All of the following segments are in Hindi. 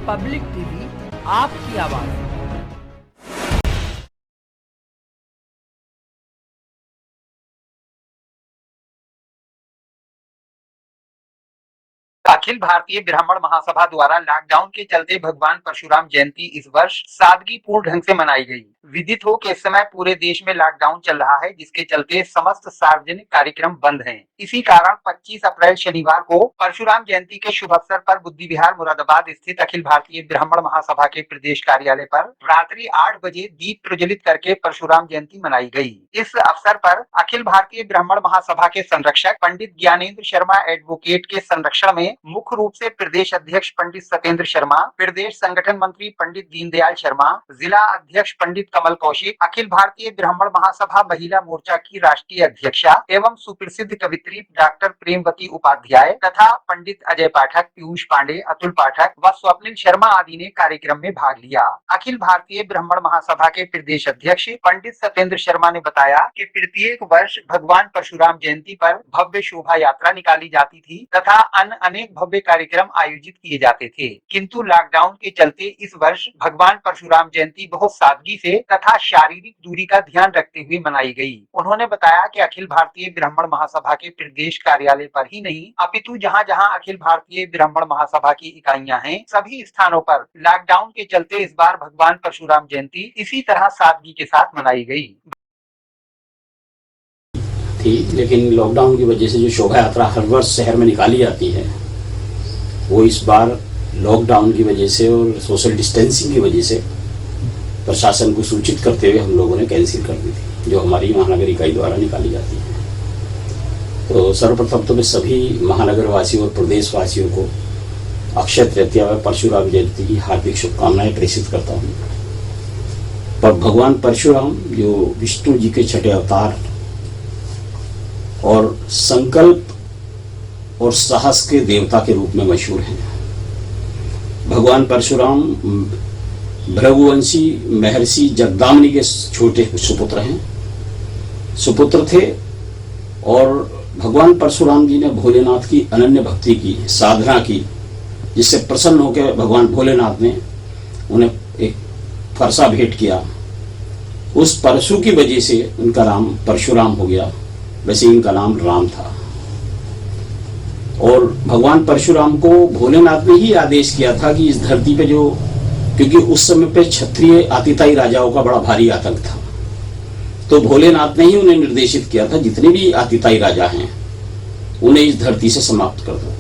पब्लिक टीवी आपकी आवाज। अखिल भारतीय ब्राह्मण महासभा द्वारा लॉकडाउन के चलते भगवान परशुराम जयंती इस वर्ष सादगीपूर्ण ढंग से मनाई गई। विदित हो कि इस समय पूरे देश में लॉकडाउन चल रहा है, जिसके चलते समस्त सार्वजनिक कार्यक्रम बंद हैं। इसी कारण 25 अप्रैल शनिवार को परशुराम जयंती के शुभ अवसर पर बुद्धि विहार मुरादाबाद स्थित अखिल भारतीय ब्राह्मण महासभा के प्रदेश कार्यालय पर रात्रि 8 बजे दीप प्रज्वलित करके परशुराम जयंती मनाई गई। इस अवसर पर अखिल भारतीय ब्राह्मण महासभा के संरक्षक पंडित ज्ञानेंद्र शर्मा एडवोकेट के संरक्षण में मुख्य रूप से प्रदेश अध्यक्ष पंडित सत्येंद्र शर्मा, प्रदेश संगठन मंत्री पंडित दीनदयाल शर्मा, जिला अध्यक्ष पंडित कमल कौशिक, अखिल भारतीय ब्राह्मण महासभा महिला मोर्चा की राष्ट्रीय अध्यक्षा एवं सुप्रसिद्ध कवित्री डॉक्टर प्रेमवती उपाध्याय तथा पंडित अजय पाठक, पीयूष पांडे, अतुल पाठक व स्वप्निल शर्मा आदि ने कार्यक्रम में भाग लिया। अखिल भारतीय ब्राह्मण महासभा के प्रदेश अध्यक्ष पंडित सत्येंद्र शर्मा ने बताया कि प्रत्येक वर्ष भगवान परशुराम जयंती पर भव्य शोभा यात्रा निकाली जाती थी तथा अन्य अनेक भव्य कार्यक्रम आयोजित किए जाते थे, किंतु लॉकडाउन के चलते इस वर्ष भगवान परशुराम जयंती बहुत सादगी से तथा शारीरिक दूरी का ध्यान रखते हुए मनाई गई। उन्होंने बताया कि अखिल भारतीय ब्राह्मण महासभा के प्रदेश कार्यालय पर ही नहीं अपितु जहां जहां अखिल भारतीय ब्राह्मण महासभा की इकाइयां हैं, सभी स्थानों पर लॉकडाउन के चलते इस बार भगवान परशुराम जयंती इसी तरह सादगी के साथ मनाई गई थी। लेकिन लॉकडाउन की वजह से जो शोभा यात्रा हर वर्ष शहर में निकाली जाती है, वो इस बार लॉकडाउन की वजह से और सोशल डिस्टेंसिंग की वजह से प्रशासन को सूचित करते हुए हम लोगों ने कैंसिल कर दी थी, जो हमारी महानगर इकाई द्वारा निकाली जाती है। तो सर्वप्रथम तो मैं सभी महानगर वासियों और प्रदेश वासियों को अक्षय तृतीया व परशुराम जयंती की हार्दिक शुभकामनाएं प्रेषित करता हूँ। पर भगवान परशुराम जो विष्णु जी के छठे अवतार और संकल्प और साहस के देवता के रूप में मशहूर हैं। भगवान परशुराम भृगुवंशी महर्षि जगदामनी के छोटे सुपुत्र हैं, सुपुत्र थे। और भगवान परशुराम जी ने भोलेनाथ की अनन्य भक्ति की, साधना की, जिससे प्रसन्न होकर भगवान भोलेनाथ ने उन्हें एक फरसा भेंट किया। उस परशु की वजह से उनका नाम परशुराम हो गया। वैसे इनका नाम राम था। और भगवान परशुराम को भोलेनाथ ने ही आदेश किया था कि इस धरती पे जो, क्योंकि उस समय पे क्षत्रिय आतिताई राजाओं का बड़ा भारी आतंक था, तो भोलेनाथ ने ही उन्हें निर्देशित किया था जितने भी आतिताई राजा हैं उन्हें इस धरती से समाप्त कर दो।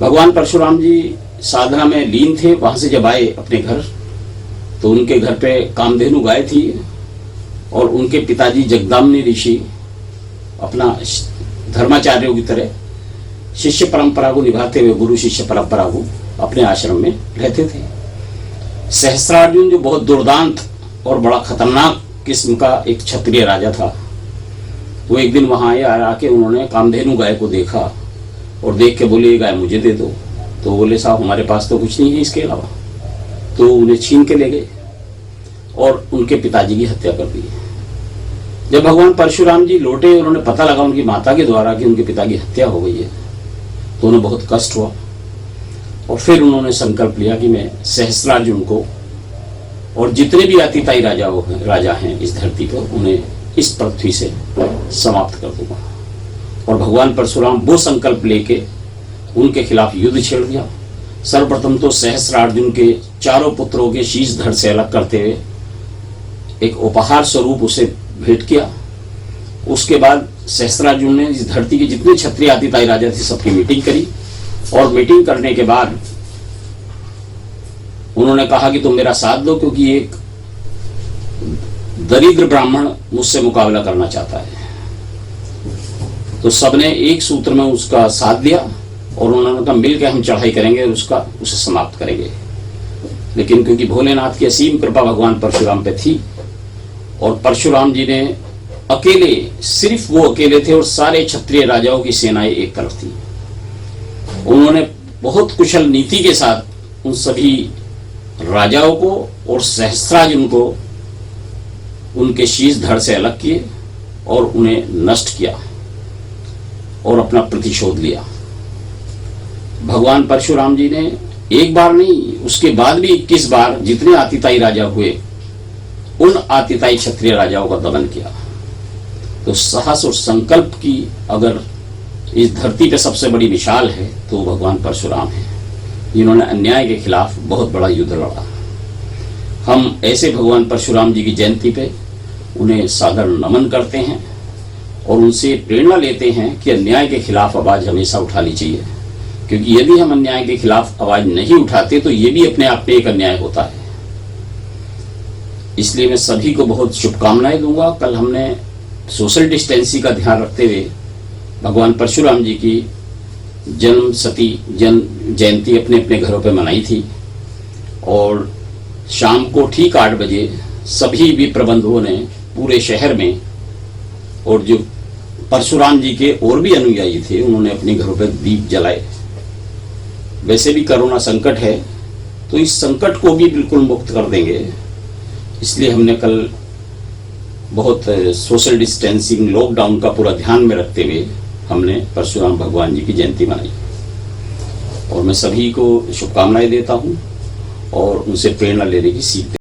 भगवान परशुराम जी साधना में लीन थे। वहां से जब आए अपने घर, तो उनके घर पे कामधेनु गाय थी और उनके पिताजी जगदामनी ऋषि अपना धर्माचार्यों की तरह शिष्य परंपरा को निभाते हुए, गुरु शिष्य परंपरा को अपने आश्रम में रहते थे। सहस्त्रार्जुन जो बहुत दुर्दांत और बड़ा खतरनाक किस्म का एक क्षत्रिय राजा था, वो एक दिन वहां आए। आके उन्होंने कामधेनु गाय को देखा और देख के बोले, ये गाय मुझे दे दो। तो बोले, साहब हमारे पास तो कुछ नहीं है इसके अलावा। तो उन्हें छीन के ले गए और उनके पिताजी की हत्या कर दी। जब भगवान परशुराम जी लौटे, उन्होंने पता लगा उनकी माता के द्वारा कि उनके पिता की हत्या हो गई है, तो उन्हें बहुत कष्ट हुआ। और फिर उन्होंने संकल्प लिया कि मैं सहस्त्रार्जुन को और जितने भी आतिताई राजा हैं इस धरती पर, उन्हें इस पृथ्वी से समाप्त कर दूंगा। और भगवान परशुराम वो संकल्प लेके उनके खिलाफ युद्ध छेड़ दिया। सर्वप्रथम तो सहस्त्रार्जुन के चारों पुत्रों के शीश धड़ से अलग करते हुए एक उपहार स्वरूप उसे भेंट किया। उसके बाद सहस्त्रार्जुन ने इस धरती के जितने क्षत्रिय आतिताई राजा थे सबकी मीटिंग करी। और मीटिंग करने के बाद उन्होंने कहा कि तुम मेरा साथ दो, क्योंकि एक दरिद्र ब्राह्मण मुझसे मुकाबला करना चाहता है। तो सबने एक सूत्र में उसका साथ दिया और उन्होंने कहा मिलकर हम चढ़ाई करेंगे और उसे समाप्त करेंगे। लेकिन क्योंकि भोलेनाथ की असीम कृपा भगवान परशुराम पे थी और परशुराम जी ने अकेले, सिर्फ वो अकेले थे और सारे क्षत्रिय राजाओं की सेनाएं एक तरफ थी, उन्होंने बहुत कुशल नीति के साथ उन सभी राजाओं को और सहस्त्रार्जुन को उनके शीश धड़ से अलग किए और उन्हें नष्ट किया और अपना प्रतिशोध लिया। भगवान परशुराम जी ने एक बार नहीं, उसके बाद भी 21 बार जितने आतिताई राजा हुए उन आतिताई क्षत्रिय राजाओं का दमन किया। तो साहस और संकल्प की अगर इस धरती पे सबसे बड़ी मिसाल है तो भगवान परशुराम है, जिन्होंने अन्याय के खिलाफ बहुत बड़ा युद्ध लड़ा। हम ऐसे भगवान परशुराम जी की जयंती पे उन्हें सादर नमन करते हैं और उनसे प्रेरणा लेते हैं कि अन्याय के खिलाफ आवाज हमेशा उठानी चाहिए, क्योंकि यदि हम अन्याय के खिलाफ आवाज नहीं उठाते तो ये भी अपने आप में एक अन्याय होता है। इसलिए मैं सभी को बहुत शुभकामनाएं दूंगा। कल हमने सोशल डिस्टेंसिंग का ध्यान रखते हुए भगवान परशुराम जी की जयंती अपने अपने घरों पे मनाई थी और शाम को ठीक 8 बजे सभी भी प्रबंधकों ने पूरे शहर में, और जो परशुराम जी के और भी अनुयायी थे उन्होंने अपने घरों पर दीप जलाए। वैसे भी कोरोना संकट है तो इस संकट को भी बिल्कुल मुक्त कर देंगे, इसलिए हमने कल बहुत सोशल डिस्टेंसिंग लॉकडाउन का पूरा ध्यान में रखते हुए हमने परशुराम भगवान जी की जयंती मनाई। और मैं सभी को शुभकामनाएं देता हूं और उनसे प्रेरणा लेने की सीख